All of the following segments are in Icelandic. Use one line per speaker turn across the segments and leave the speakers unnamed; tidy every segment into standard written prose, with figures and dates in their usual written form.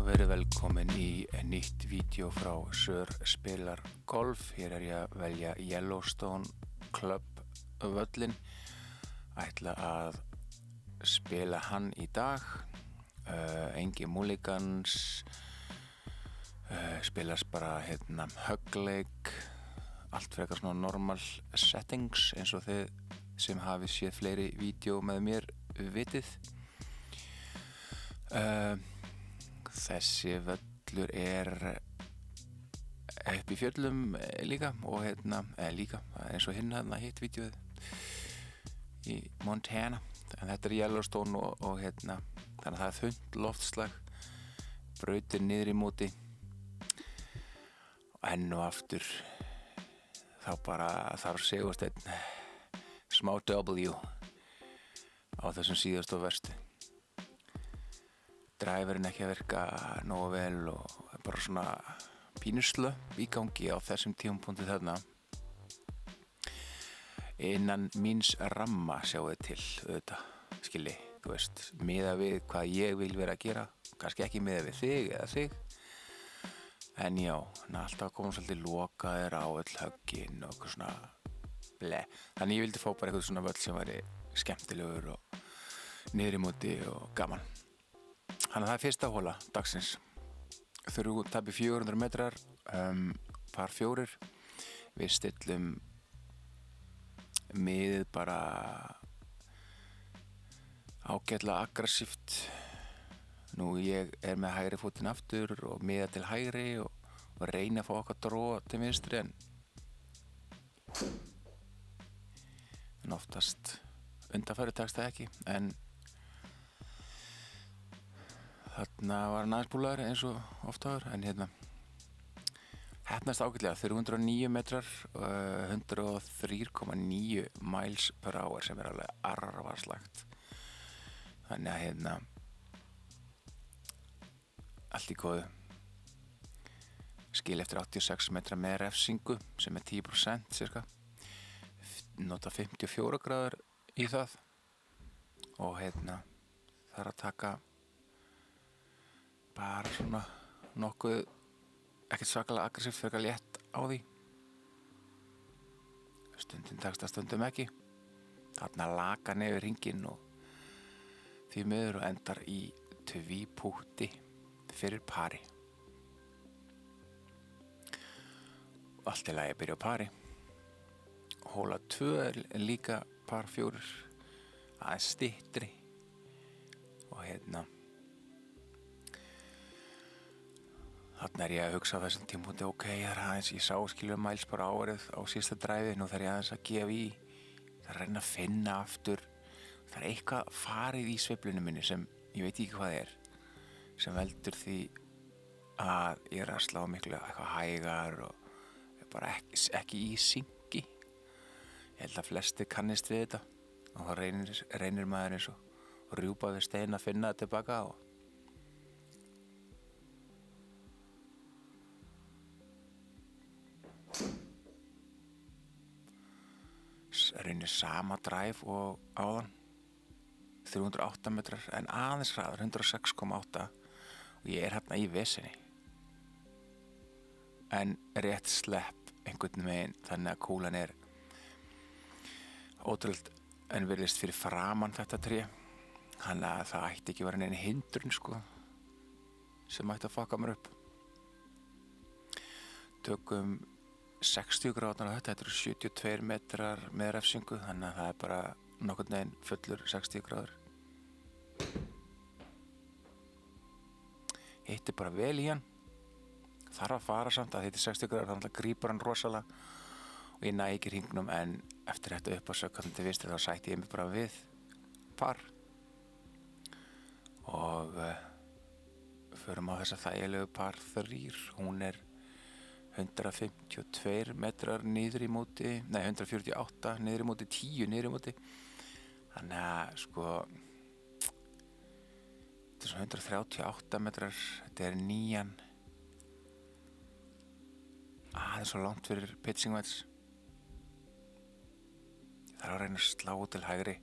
Verið velkomin í nýtt vídeo frá Sör spilar golf. Hér ég að velja Yellowstone Club völlin. Ætla að spila hann í dag. Engi múligans. Spilast bara höggleik. Allt frekar svona normal settings eins og þið sem hafið séð fleiri vídeo með mér vitið. Þessi völlur upp í fjöllum líka og líka eins og hitt vídeoð í Montana, en þetta Yellowstone og þannig að það þunnt loftslag, brautir niður í móti og enn og aftur þá bara þarf Sigursteinn smá W á þessum síðast og verstu. Driverinn ekki að virka nógu vel og bara svona pínuslöpp í gangi á þessum tímapunkti þarna. Innan míns ramma sjáu þið til, auðvitað, skilji, þú veist, miðað við hvað ég vil vera að gera, kannski ekki miðað við þig eða þig, en já, alltaf komum svolítið lokaðir á öll höggin og eitthvað svona ble. Þannig ég vildi fá bara eitthvað svona völl sem væri skemmtilegur og niður í móti og gaman. Þannig að það fyrsta hóla dagsins. Þurru tæpi 400 metrar, par 4. Við stillum miðið bara ágætlega aggressíft. Nú ég með hægri fótinn aftur og miða til hægri og reyna að fá okkar dróa til vinstri en oftast undanfæri tekst það ekki, en þarna var hann aðeins búlaður eins og oft áður, en heppnast ágætlega 309 metrar, 103,9 miles per hour sem alveg arfarslagt. Þannig að allt í góðu. Skil eftir 86 metra með refsingu sem 10% cirka. Nota 54 gráður í það og þarf að taka bara svona nokkuð, ekkert svakalega aggressíft, frekar létt á því. Stundum tekst það, stundum ekki. Þarna laka nefnir hringinn og því miður og endar í tvípútti fyrir pari. Allt í lagi að byrja á pari. Hóla 2 líka par 4, aðeins styttri og þarna ég að hugsa á þessum tímapunkti, ok, ég sá miles per hourið á síðasta dræfi, nú þarf ég aðeins að gefa í, það reyna að finna aftur, það eitthvað farið í sveiflunum minni sem ég veit ekki hvað sem veldur því að ég að slá miklu eitthvað hægar og bara ekki í syngi. Ég held að flesti kannist við þetta og þá reynir maður eins og rjúpa við stein að finna það tilbaka og reynir sama dræf og áðan, 308 metrar en aðeins hraðar, 106,8 og ég hérna í vesinni en rétt slepp einhvern veginn, þannig að kúlan ótrúlega en virðist fyrir framan þetta tré, þannig að það ætti ekki vera neinn hindrun sem ætti að fucka mér upp. Tökum 60 gráðunar á þetta eru 72 metrar með refsingu, þannig að það bara nokkurn veginn fullur 60 gráður. Hitti bara vel í hann, þarf að fara samt að hitti 60 gráður, þannig að grípur hann rosalega og ég næ ekki hringnum, en eftir þetta upp á sökkanum til vinstri þá sætti ég mig bara við par og förum á þessa þægilegu par 3, hún 152 metrar niður í móti, 148 niður í móti, 10 niður í móti. Þannig að þetta svona 138 metrar, þetta nýjan. Það svo langt fyrir pitching wedge. Það að reyna að slá til hægri.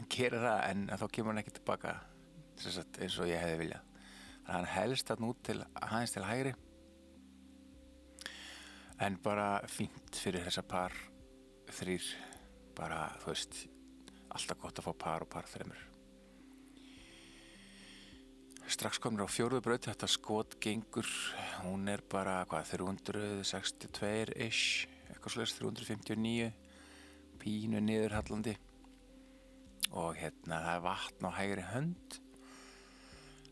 gerir það en þá kemur hann ekki tilbaka sem sagt, eins og ég hefði viljað. Þannig að hann helst þarna út til aðeins til hægri en bara fínt fyrir þessa par 3, bara þú veist alltaf gott að fá par og par 3. Strax komnir á 4. braut, þetta skot gengur, hún bara hvað 362-ish, eitthvað svoleiðis 359, pínu niður hallandi og það vatn á hægri hönd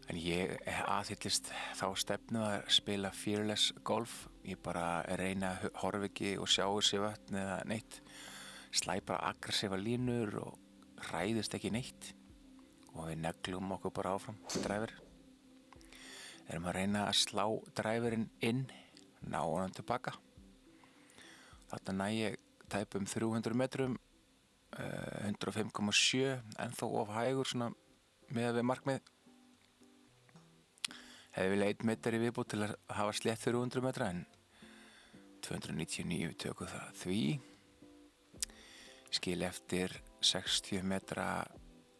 en ég aðhyllist þá stefnu að spila fearless golf. Ég bara reyna að horfa ekki og sjá sér vatn eða neitt, slæ bara aggressífa línur og hræðist ekki neitt og við neglum okkur bara áfram dræfir. Erum að reyna að slá dræfirinn inn, ná honum tilbaka. Þarna næ ég tæpum 300 metrum, 105,7, en þó of hægur svona miðað við markmið. Hefði viljað 1 metri í viðbót til að hafa slétt 300 metra en 299 tökum það því. Skil eftir 60 metra,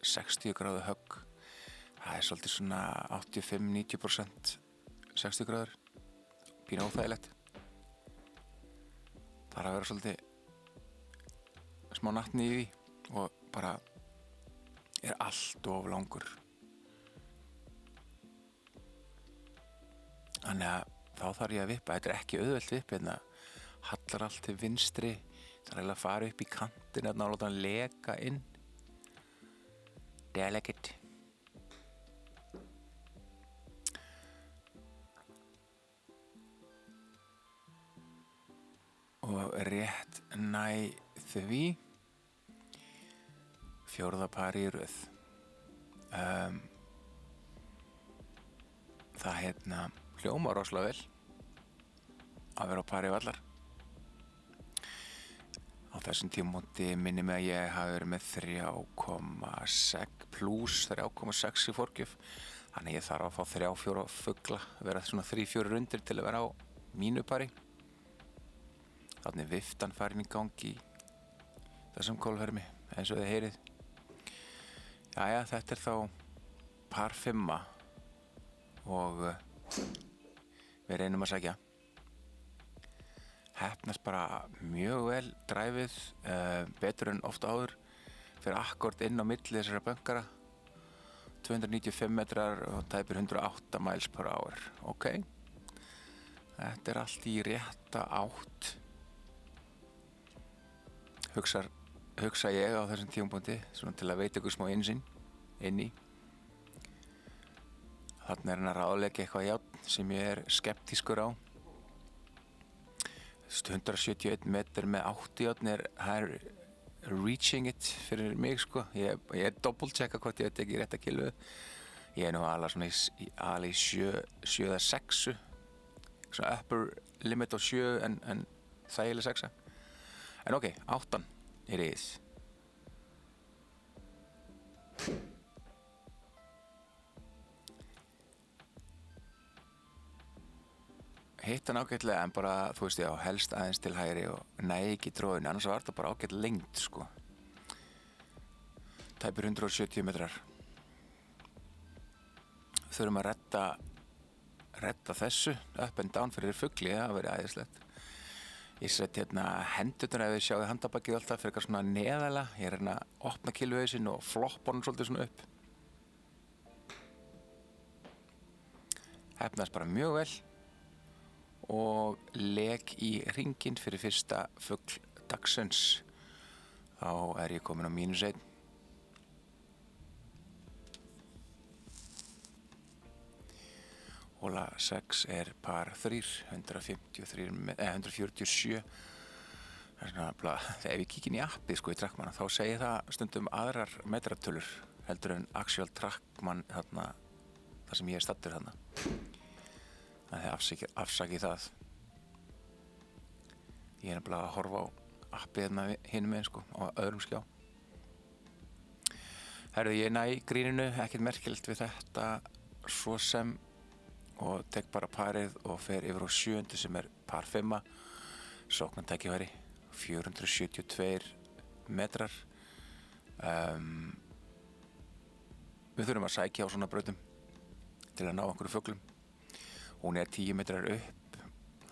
60 gráðu högg. Það svolítið svona 85-90% 60 gráður, pínu óþægilegt. Það að vera svolítið smá natni í því og bara allt of langur. Þannig að þá þarf ég að vippa, þetta ekki auðvelt vipp hallar allt til vinstri, það að fara upp í kantinn og láta hann leka inn. Delicate. Og rétt næ því 4. pari í röð. Það hljómar rosalega vel að vera á pari vallar. Á þessum tímamóti minni mig að ég hafi verið með 3,6 plus 3,6 í forgjöf. Þannig ég þarf að fá 3-4 fugla, vera svona 3-4 rundir til að vera á mínu pari. Þannig viftan farin í gangi í þessum golfhermi, eins og þið heyrið. Jæja, þetta þá par 5 og við reynum að sækja. Heppnast bara mjög vel dræfið, betur en oft áður, fyrir akkord inn á milli þessara bönkara. 295 metrar og tæpir 108 miles per hour. Ok, þetta allt í rétta átt. Hugsa ég á þessum tímapunkti svona til að veita ykkur smá innsýn inn í. Þarna hann að ráðleggja eitthvað járn sem ég skeptískur á. 171 metr með 80 járn það reaching it fyrir mig sko. Ég double-checka hvort ég ekki rétt að kilvu. Ég nú alveg svona í 7 eða 6. Svona upper limit á 7 en þægileg 6. En ok, 8 it is. Hitt hann ágætlega en bara, þú veist ég helst aðeins til hægri og næ ekki tróðinu, annars var þetta bara ágætt lengt sko. Tæpir 170 metrar. Þurfum að redda þessu, up and down fyrir fugli, það verið æðislegt. Ég sett hendurnar ef þið sjáðu handabakið alltaf fyrir eitthvað svona neðalega. Ég reyna að opna kilvuhausinn og floppa hann svolítið svona upp. Heppnast bara mjög vel og lek í hringinn fyrir fyrsta fugl dagsins. Þá ég komin á -1. Hóla 6 par 3, 147. Það svona, ef ég kík inn í appið sko, í Trackman, þá segir það stundum aðrar metratölur heldur en actual Trackman þarna, þar sem ég stattur þarna. Þannig að afsakið það. Ég nefnilega að horfa á appið þarna hinum megin sko, á öðrum skjá. Herðu, ég næ gríninu, ekkert merkilegt við þetta svo sem og tek bara parið og fer yfir á 7. sem par 5. Sóknartækifæri, 472 metrar. við þurfum að sækja á svona brautum til að ná einhverju fuglum. Hún 10 metrar upp,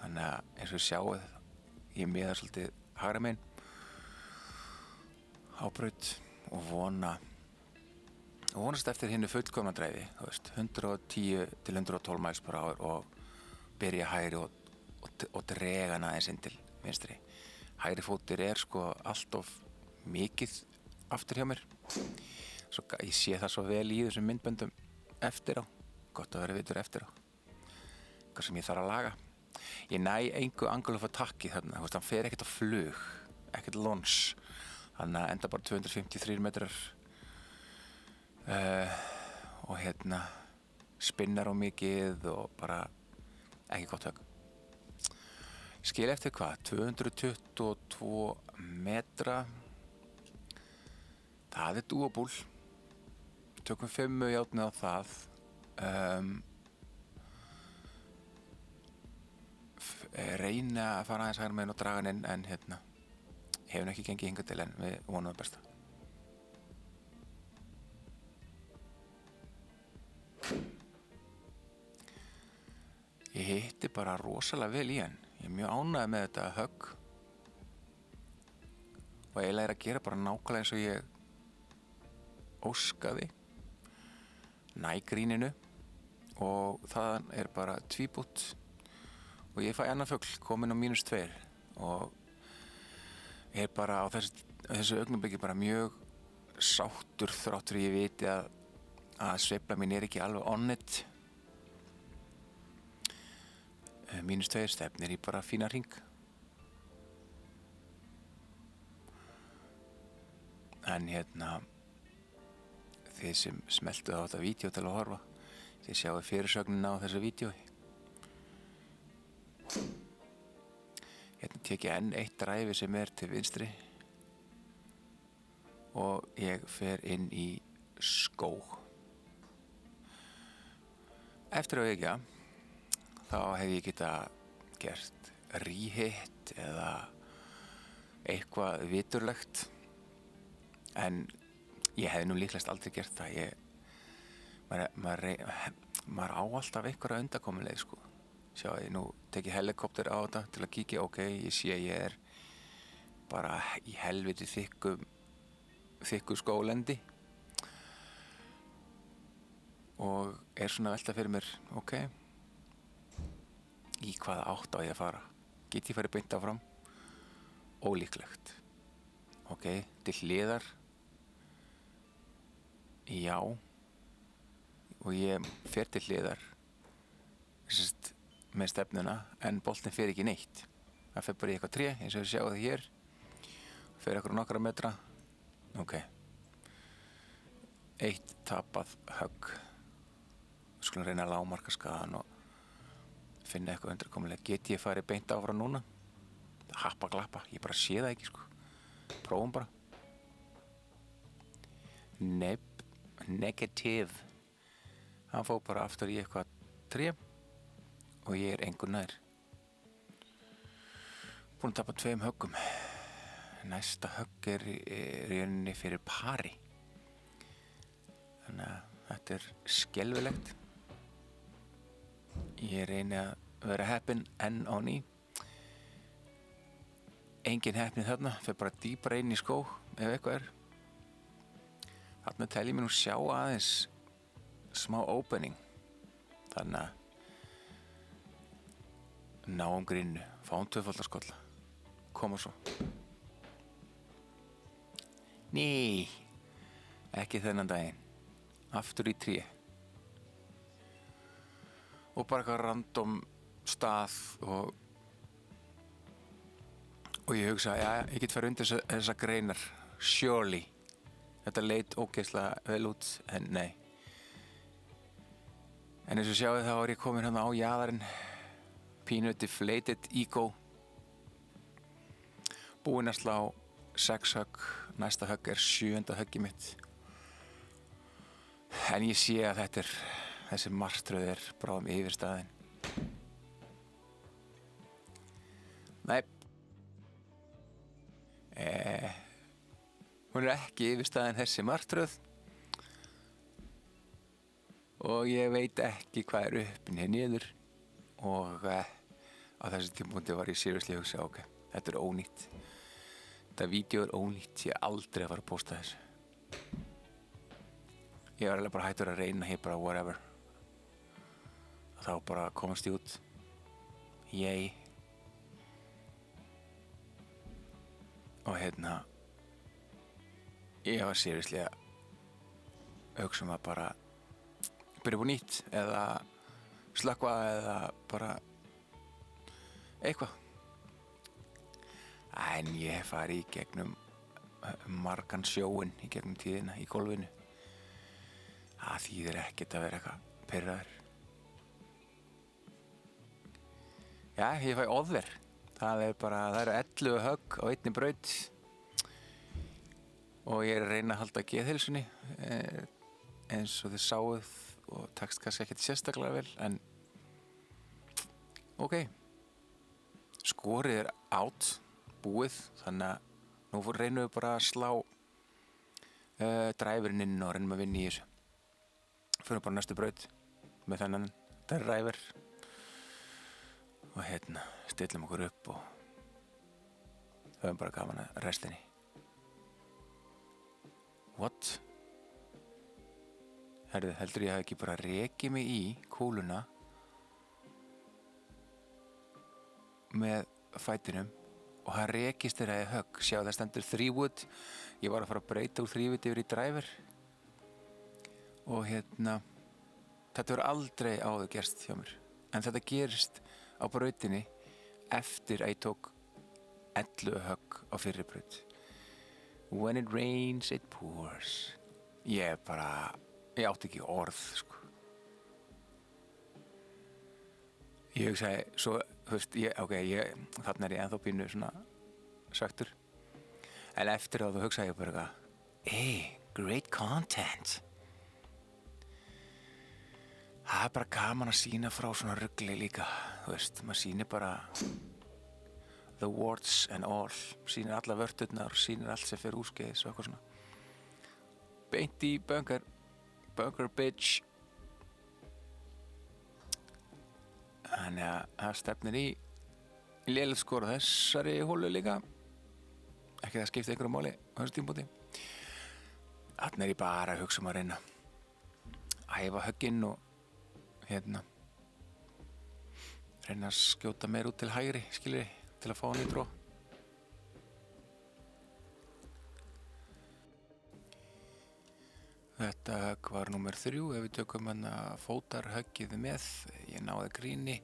þannig að eins og sjáuð ég miðar svolítið hægra megin á braut og vonast eftir hinnu fullkomna dræfi, 110 til 112 miles per hour og byrja hægri og drega hana aðeins inn til vinstri. Hægri fótur sko allt of mikið aftur hjá mér. Ég sé það svo vel í þessum myndböndum eftir á, gott að vera vitur eftir á, hvað sem ég þarf að laga. Ég næ engu angle of attacki þarna, hann fer ekkert á flug, ekkert launch, þannig að enda bara 253 metrar og spinnar á mikið og bara ekki gott högg. Skil eftir hvað, 222 metra, það doable, tökum 5 járnið á það. Reyna að fara aðeins hægra megin og draga hann inn en hefur ekki gengið hingað til en við vonum það besta. Ég hitti bara rosalega vel í hann. Ég er mjög ánægður með þetta högg og eiginlega að gera bara nákvæmlega eins og ég óskaði. Næ gríninu og það bara tvíbút og ég fæ annan fugl kominn á -2 og ég bara á þessu augnablikki bara mjög sáttur þrátt fyrir ég viti að sveifla mín ekki alveg on it. -2 stefnir í bara fína hring. En þið sem smeltuð á þetta vídeo til að horfa, þið sjáu fyrirsögnina á þessu vídeoi. Tek ég enn eitt dræfi sem til vinstri og ég fer inn í skóg. Eftir að vekja þá hef ég getað gert rehitt eða eitthvað viturlegt en ég hefði nú líklegast aldrei gert það. Maður á alltaf einhverja undankomuleið sko. Sjá, nú tek ég helikopter á þetta til að kíkja, ok, ég sé ég bara í helviti þykku skóglendi og svona velta fyrir mér, ok, í hvaða átt á ég að fara? Get ég farið beint áfram? Ólíklegt. Ok, til hliðar. Já. Og ég fer til hliðar með stefnuna en boltinn fer ekki neitt. Það fer bara í eitthvað tré eins og þið sjáu það hér. Fer eitthvað nokkra metra. Ok. Eitt tapað högg. Við skulum reyna að lágmarka skaðann og finna eitthvað undirkomulega. Get ég farið beint áfram núna? Happa glappa, ég bara sé það ekki sko. Prófum bara. Negative. Hann fór bara aftur í eitthvað tré og ég engu nær. Búinn að tapa 2 höggum. Næsta högg í rauninni fyrir pari. Þannig að þetta skelfilegt. Ég reyni að vera heppinn enn á ný. Engin heppni þarna, fer bara dýpra inn í skóg ef eitthvað Þarna tel ég mér nú sjá aðeins smá opening. Þannig að náum grínnu, fáum 2-faldarskolla, koma svo. Nei, ekki þennan daginn. Aftur í tré. Og bara eitthvað random stað og ég hugsa, já, ég get farið undir þessa greinar. Surely. Þetta leit ógeðslega vel út, en nei. En eins og sjáðu þá ég komin hérna á jaðarinn. Pínu deflated ego. Búinn að slá 6 högg. Næsta högg 7. höggið mitt. En ég sé að þessi martröð bráðum yfir staðinn. Nei. Hún ekki yfir staðinn þessi martröð. og ég veit ekki hvað upp né niður og á þessu tímpúndi var ég seriously að hugsa ok, þetta ónýtt, þetta vídeo ónýtt, ég aldrei að fara að posta þessu, ég var alveg bara hættur að reyna hér bara whatever og þá bara komast ég út, yay. Og ég var seriously að hugsa að bara byrja upp á nýtt eða slökkva eða bara eitthvað. En ég hef farið í gegnum margan sjóinn í gegnum tíðina í golfinu. Það þýðir ekkert að vera eitthvað pirraður. Já, ég fæ ofver. Það eru 11 högg á einni braut og ég er að reyna að halda geðheilsunni eins og þið sáuð og tekst kannski ekkert sérstaklega vel en ok, skorið er out, búið, þannig að nú reynum við bara að slá driverinn inn og reynum að vinna í þessu. Fyrir bara næstu braut með þennan driver og stillum okkur upp og höfum bara gaman að restinni. What? Heldur ég hafi ekki bara rekið mig í kúluna með fætinum og hann rekist þér að högg. Sjá, það stendur 3 wood. Ég var að fara að breyta úr 3 wood yfir í driver og þetta verður aldrei áður gerst hjá mér. En þetta gerist á brautinni eftir að ég tók 11 högg á fyrri braut. When it rains, it pours. Ég átti ekki orð, sko. Ég hugsaði, svo, þarna er ég ennþá pínu svona söktur. En eftir þá hugsaði ég bara great content. Það er bara gaman að sýna frá svona rugli líka, maður sýnir bara the warts and all, sýnir alla vörturnar, sýnir allt sem fer úrskeiðis og eitthvað svona. Beint í bunker bitch. Þannig að það stefnir í lélegt skor á þessari hólu líka. Ekki það skipti einhverju máli á þessu tímpúti. Þarna er ég bara að hugsa að reyna að æfa högginn og reyna að skjóta meir út til hægri, skilurðu, til að fá hann í dró. Þetta högg var númer 3 ef við tökum fótarhöggið með. Ég náði gríni,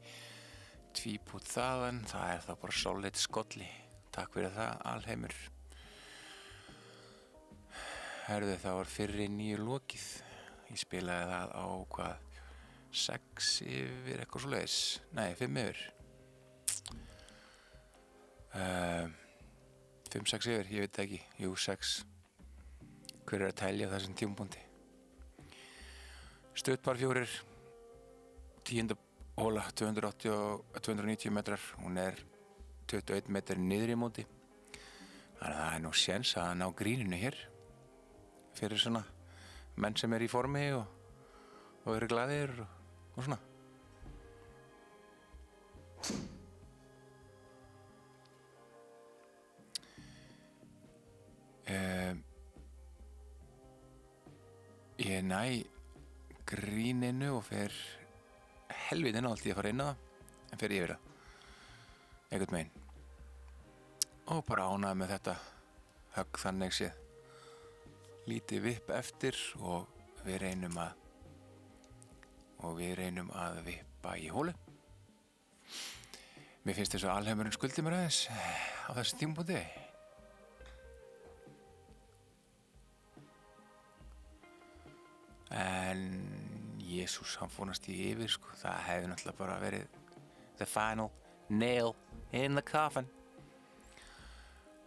tvípút þaðan, það er þá bara solid skolli. Takk fyrir það, alheimur. Það var fyrri 9 lokið. Ég spilaði það á 6 yfir eitthvað svoleiðis. Nei, 5 yfir. 5, 6 yfir, ég veit ekki. Jú, 6. Hver er að telja á þessum tímapunkti? Stuttbar 4, 10. hóla, 290 metrar. Hún er 21 metrar niður í móti. Þannig að það er nú séns að ná gríninu hér. Fyrir svona menn sem er í formi og eru glaðir og svona. Ég næ gríninu og fer helviti nálægt í að fara inn á það en fer yfir það einhvern veginn og bara ánægður með þetta högg þannig séð. Lítið vipp eftir og við reynum að vippa í hólu. Mér finnst þess að alheimurinn skuldi mér aðeins á þessu tímapunkti. En Jesús, hann fónast í yfir, sko. Það hefði náttúrulega bara verið the final nail in the coffin.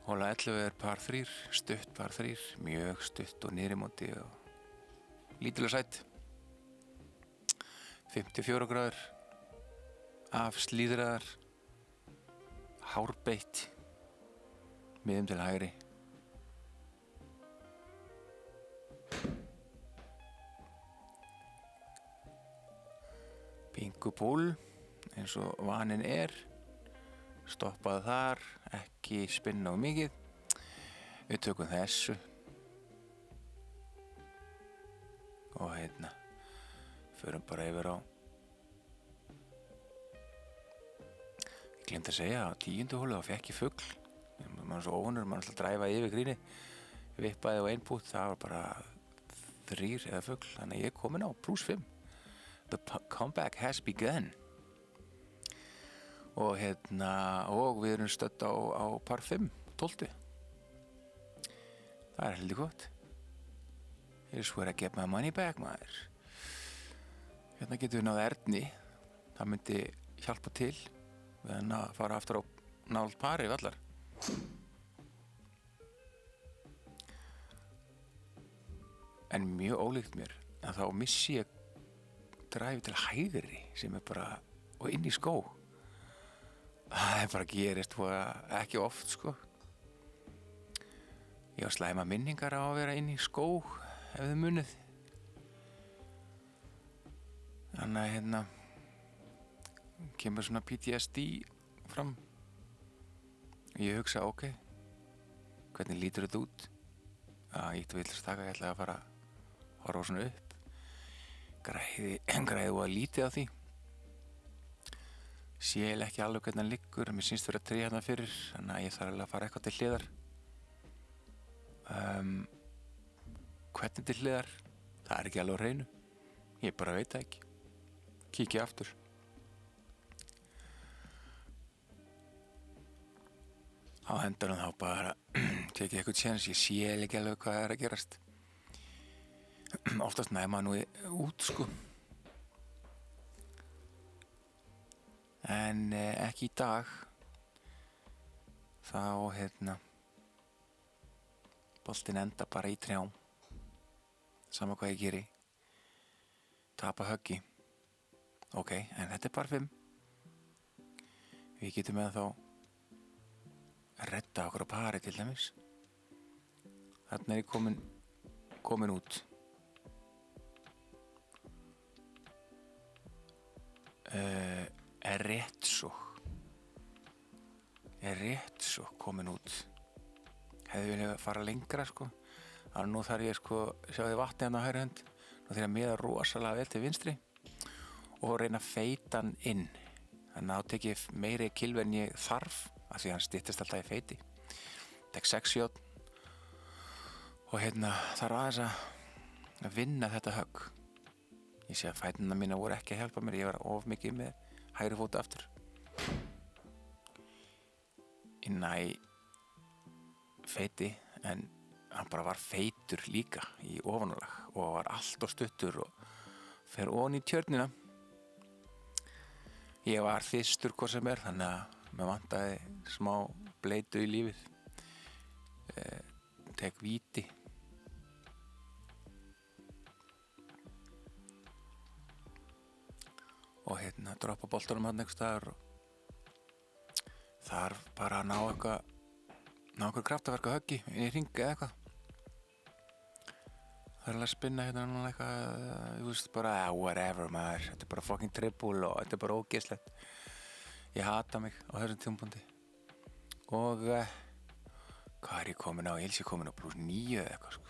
Hóla 11 er par 3, stutt par 3, mjög stutt og niðri móti og lítilega sætt. 54 gráður, afslíðraðar, hárbeitt, miðum til hægri. Reggupúl eins og vaninn stoppaðu þar, ekki spinna of mikið. Við tökum þessu og förum bara yfir á, ég gleymdi að segja, á 10. holu þá fékk ég fugl. Maður er svo óvanur, maður er alltaf að dræfa yfir gríni, vippaði á einbút, það var bara 3 eða fugl, þannig að ég er komin á +5. The comeback has begun. Og og við erum stödd á par 5, 12. Það er heldur gott. Here's where I get my money back, maður. Getum við náð Erni. Það myndi hjálpa til við að fara aftur á nálægt pari vallar. En mjög ólíkt mér að þá missi ég dræfi til hægri sem er bara, og inn í skó. Það er bara gerist ekki oft, sko. Ég á slæma minningar á að vera inn í skó ef þið munið. Þannig að kemur svona PTSD fram. Ég hugsa, ok, hvernig lítur þetta út? Ég ætla að fara að horfa svona upp. Græði og að lítið á því. Sé ekki alveg hvernig hann liggur, mér sýnst vera 3 hérna fyrir, þannig að ég þarf alveg að fara eitthvað til hliðar. Hvernig til hliðar? Það er ekki alveg á hreinu. Ég bara veit það ekki. Kíkja aftur. Á endanum þá bara tekið eitthvað séns, ég sé ekki alveg hvað er að gerast. Oftast næma nú út, sko. En ekki í dag. Þá boltinn enda bara í trjám. Sama hvað ég geri. Tapa höggi. Ok, en þetta er par 5. Við getum með þá að redda okkur á pari til dæmis. Þarna er ég komin út. Er rétt svo komin út. Hefði viljað fara lengra, sko. Þannig að nú þarf ég, sko, sjáðu vatni hérna á hægri hönd. Nú þarf ég að miða rosalega vel til vinstri og reyna að feita hann inn. Þannig að þá tek ég meiri kilvi en ég þarf, af því hann styttist alltaf í feiti. Tek 6 járn og þarf aðeins að vinna þetta högg. Ég sé að fæturnar mína voru ekki að hjálpa mér, ég var of mikið með hægri fótu aftur. Ég næ feiti, en hann bara var feitur líka í ofanálag og var allt of stuttur og fer ofan í tjörnina. Ég var þyrstur hvað sem er, þannig að mér vantaði smá bleitu í lífið. Tek víti. Og droppa boltanum hann einhvers staðar og þarf bara að ná einhver kraftaverk á höggi inn í hring eða eitthvað. Það er alveg að spinna núna eitthvað, þú veist, bara whatever, maður. Þetta er bara fucking triple og þetta er bara ógeðslegt. Ég hata mig á þessum tímapunkti. Og hvað er ég komin á? Ég held ég komin á +9 eða eitthvað, sko.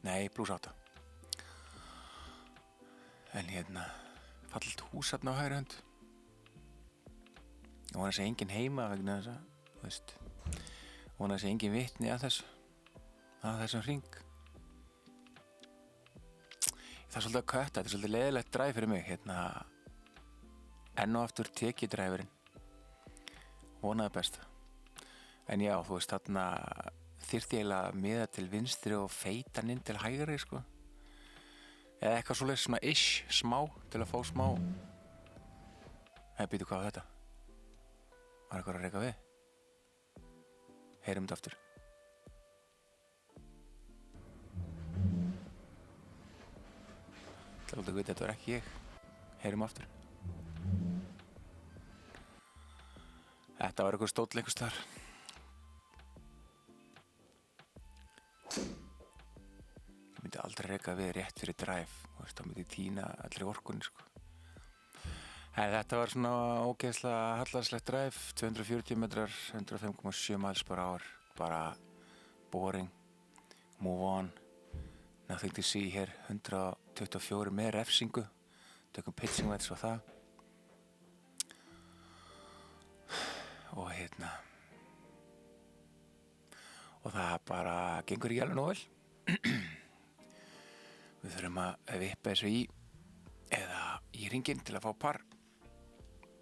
Nei, +8. En fallit hús þarna á hægri hönd. Ég vona að sé enginn heima vegna þess að, þú veist, vona að sé enginn vitni að þessum hring. Það er svolítið að kötta, þetta er svolítið leiðilegt dræf fyrir mig. Enn og aftur tek ég dræfurinn. Vonaði besta. En já, þú veist, þarna þyrfti ég eiginlega að miða til vinstri og feita hann inn til hægri, sko. Eða eitthvað svoleiðis svona smá, til að fá smá. Býtu, hvað var þetta? Var eitthvað að reka við? Heyrum þetta aftur. Það er alltaf að þetta var ekki ég. Heyrum aftur. Þetta var eitthvað stóll einhvers staðar. Ég myndi aldrei reka við rétt fyrir dræf. Þá myndi ég týna allri orkunni, sko. En þetta var svona ógeðslega hallarslegt drive, 240 metrar, 105,7 miles per hour, bara boring, move on, nothing to see here, 124 með refsingu, tökum pitching wedge og það. Og og það bara gengur ekki alveg nóg vel. Við þurfum að vippa þessu í eða í ringinn til að fá par.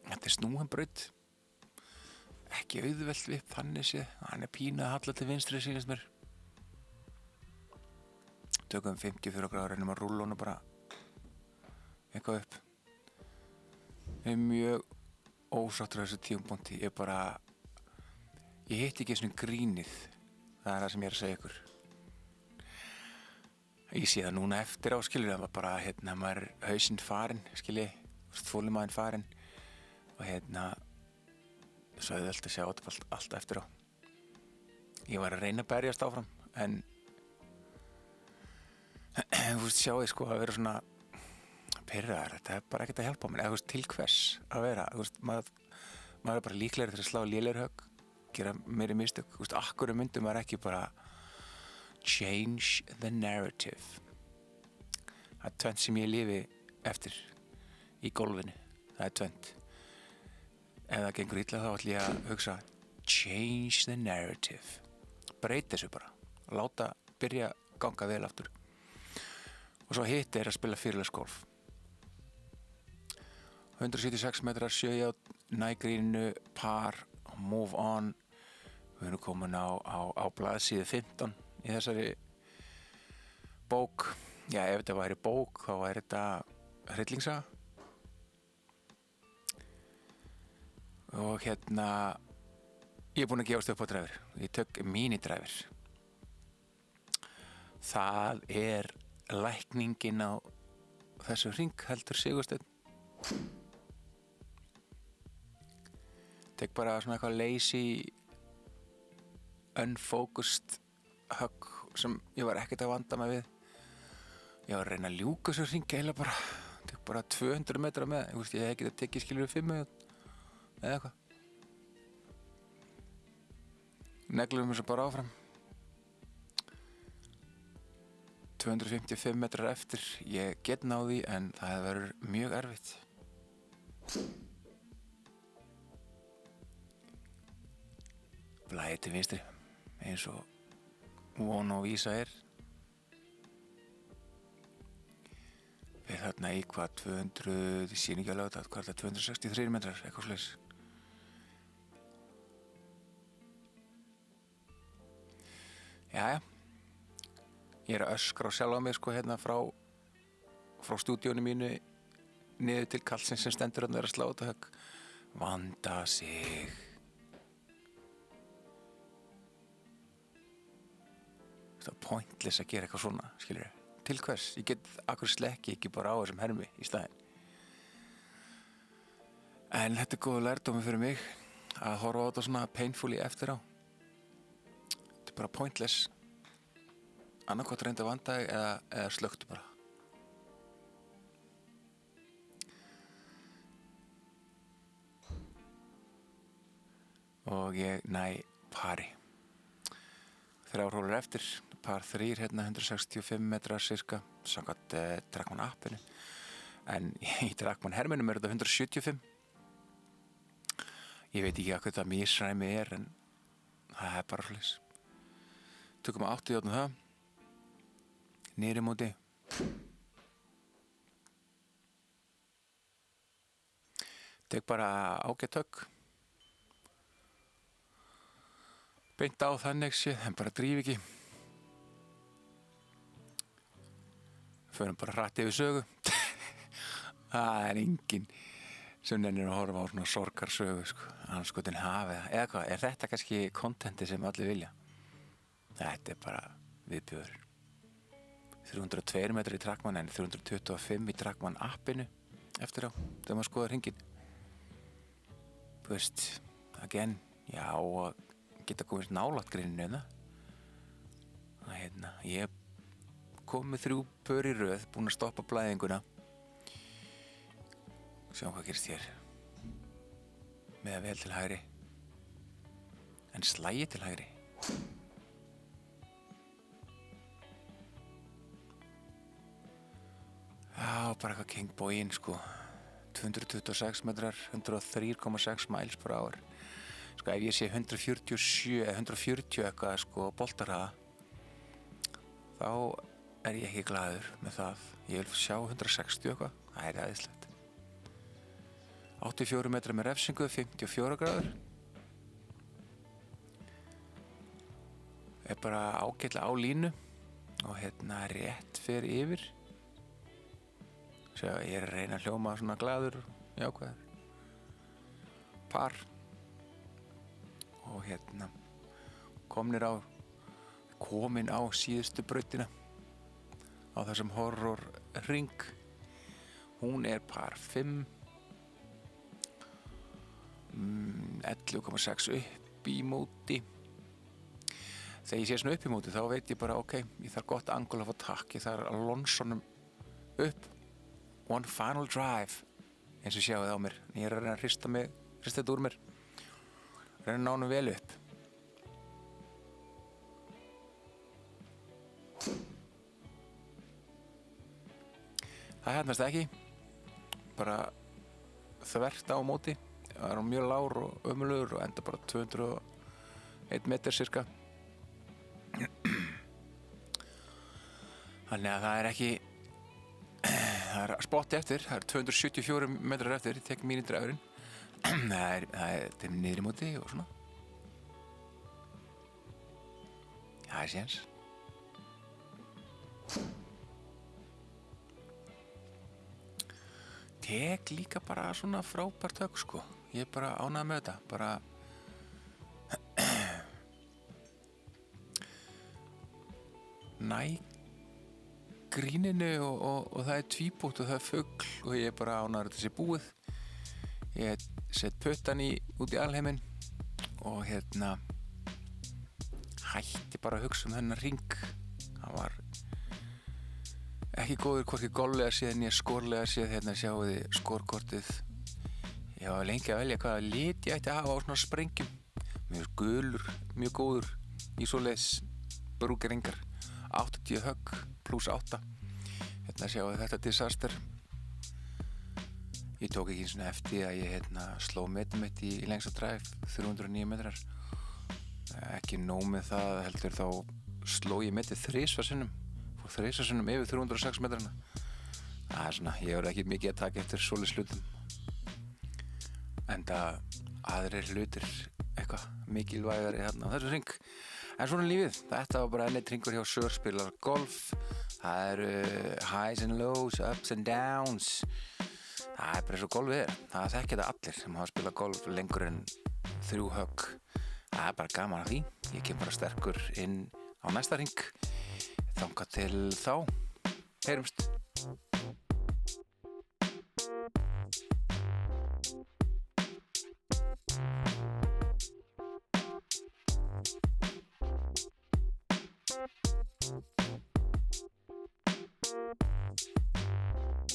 Þetta snúin braut, ekki auðvelt vipp þannig séð, hann pínu að halla til vinstri sýnist mér. Tökum 54 gráður, reynum að rúlla hana bara eitthvað upp. Ég mjög ósáttur á þessu tímapunkti, ég hitti ekki svona grínið, það það sem ég að segja ykkur. Ég sé það núna eftir á, skilur, það var bara, maður hausinn farinn, skilji, þolinmæðin farinn og svo auðvelt að sjá þetta allt eftir á. Ég var að reyna að berjast áfram, en sjáðu sko að vera svona pirraður, þetta bara ekkert að hjálpa mér, eða til hvers að vera, maður bara líklegri til að slá lélegri högg, gera meiri mistök, akkur myndi maður ekki bara change the narrative. Það er tvennt sem ég lifi eftir í golfinu, það er tvennt. Ef það gengur illa þá ætla ég að hugsa change the narrative, breyta þessu bara, láta byrja að ganga vel aftur. Og svo hitt að spila fyrirlegsgolf. 176 metrar, 7 nægríninu, par, move on. Við erum komin á blaðsíðu 15 í þessari bók. Já, ef þetta væri bók þá væri þetta hryllingssaga. Og ég er búinn að gefast upp á driver. Ég tök mini-driver. Það er lækningin á þessu hring, heldur Sigursteinn. Tek bara svona eitthvað lazy, unfocused högg sem ég var ekkert að vanda mig við. Ég var að reyna að ljúka þessu hring eiginlega bara. Tek bara 200 metra með. Ég hef getað tekið skilur 5 eða eitthvað. Negluðum þessu bara áfram. 255 metrar eftir, ég get náði en það verður mjög erfitt. Blæði til vinstri, eins og von og vísa er. Við þarna í hvað 200, ég sé ekki alveg á þetta, hvað er það, 263 metrar, eitthvað svoleiðis. Jæja. Ég er að öskra á sjálfa mig sko frá stúdíónu mínu niður til kallsins sem stendur að slá þetta högg. Vanda sig. Það er pointless að gera eitthvað svona, skilur ég. Til hvers? Ég get akkur slekki ekki bara á þessum hermi í staðinn. En þetta er góð lærdómi fyrir mig að horfa á þetta svona painfully eftir á. Þetta er bara pointless. Annarkot reyndu að vanda þig eða slökktu bara. Og ég næ pari. 3 hólur eftir, par 3 165 metrar cirka, samkvæmt Trackman appinu. En í Trackman herminum er þetta 175. Ég veit ekki hvað þetta misræmi er, en það er bara svoleiðis. Tökum 80 það. Niður í móti. Tek bara ágætt högg. Beint á þannig séð, en bara dríf ekki. Förum bara hratt yfir sögu. Það er enginn sem nennir að horfa á svona sorgarsögu, sko. Andskotinn hafið það. Eða hvað, er þetta kannski kontenti sem allir vilja? Þetta er bara viðbjóður. 302 metrar í Trackman en 325 í Trackman appinu eftir á, þegar maður skoðar hringinn. Þú veist, again, já, og geta komist nálægt gríninu ég kom með 3 pör í röð, búinn að stoppa blæðinguna. Sjáum hvað gerist hér. Með vel til hægri. En slægi til hægri. Já, bara eitthvað kingbóin sko. 226 metrar, 103,6 miles per hour. Sko ef ég sé 147 eða 140 eitthvað sko boltarhraða, þá er ég ekki glaður með það. Ég vil sjá 160 eitthvað, það er æðislegt. 84 metrar með refsingu, 54 gráður. Er bara ágætlega á línu og hérna rétt fer yfir. Sjá, ég er að reyna að hljóma svona glaður, jákvæður. Par. Og hérna komin á síðustu brautina á þessum horror ring. Hún er par 5. 11,6 upp í móti. Þegar ég sé svona upp í móti þá veit ég bara ok, ég þarf gott angle of attack, ég þarf Alonsonum upp. One final drive, eins og sjáið á mér. Ég er að reyna að hrista þetta úr mér. Reyna að ná honum vel upp. Það hefnast ekki. Bara þvert á móti. Það er mjög lágur og ömurlegur og enda bara 201 metr cirka. Þannig að það er ekki, það er spotti eftir, það er 274 metrar eftir, ég tek mínidrafurinn. Það er niður í móti og svona. Það er séns. Tek líka bara svona frábært högg sko. Ég er bara ánægður með þetta. Bara næ gríninu og það er tvíbútt og það er fugl og ég er bara ánægður að þetta sé búið. Ég set puttan út í alheiminn og hérna hætti bara að hugsa þennan hring. Það var ekki góður hvorki golflega séð né skorlega séð. Hérna sjáu þið skorkortið. Ég var lengi að velja hvaða lit ég ætti að hafa á svona sprengjum. Mér finnst gulur mjög góður í svoleiðis brúkeringar. 80 högg pluss 8. Hérna sjáu þið þetta disaster. Ég tók ekki einu sinni eftir að ég sló metið mitt í lengsta drive, 309 metrar. Ekki nóg með það, heldur þá sló ég metið þrisvar sinnum. Fór þrisvar sinnum yfir 306 metrana. Það er svona, ég var ekki mikið að taka eftir svoleiðis hlutum. Enda aðrir hlutir eitthvað mikilvægari þarna á þessum hring. En svona lífið, þetta var bara enn eitt hringur hjá Sör spilar golf. Það eru highs and lows, ups and downs. Það er bara eins og golfið er. Það þekkja þetta allir sem hafa spilað golf lengur en 3 högg. Það er bara gaman af því. Ég kem bara sterkur inn á næsta hring. Þangað til þá. Heyrumst.